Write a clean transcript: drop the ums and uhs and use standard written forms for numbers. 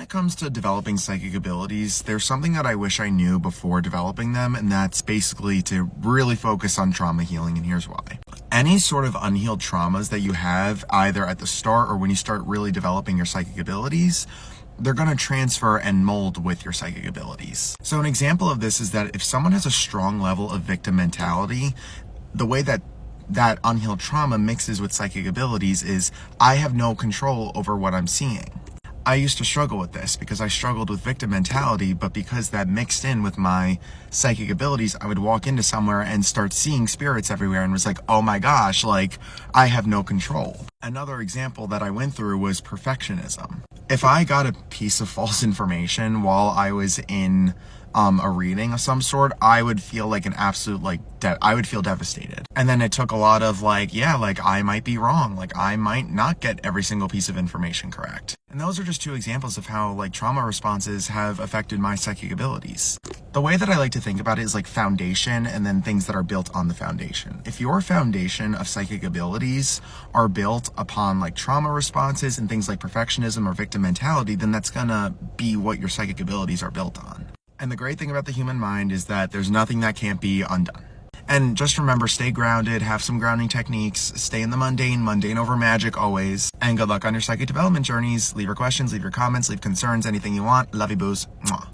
it comes to developing psychic abilities, there's something that I wish I knew before developing them, and that's basically to really focus on trauma healing, and here's why. Any sort of unhealed traumas that you have, either at the start or when you start really developing your psychic abilities, they're going to transfer and mold with your psychic abilities. So an example of this is that if someone has a strong level of victim mentality, the way that unhealed trauma mixes with psychic abilities is I have no control over what I'm seeing. I used to struggle with this because I struggled with victim mentality, but because that mixed in with my psychic abilities, I would walk into somewhere and start seeing spirits everywhere and was like, oh my gosh, like I have no control. Another example that I went through was perfectionism. If I got a piece of false information while I was in a reading of some sort, I would feel like an absolute, I would feel devastated. And then it took a lot of I might be wrong. Like I might not get every single piece of information correct. And those are just two examples of how trauma responses have affected my psychic abilities. The way that I like to think about it is like foundation and then things that are built on the foundation. If your foundation of psychic abilities are built upon trauma responses and things like perfectionism or victim mentality, then that's gonna be what your psychic abilities are built on. And the great thing about the human mind is that there's nothing that can't be undone. And just remember, stay grounded, have some grounding techniques, stay in the mundane over magic always, and good luck on your psychic development journeys. Leave your questions, leave your comments, leave concerns, anything you want. Love you, boos. Mwah.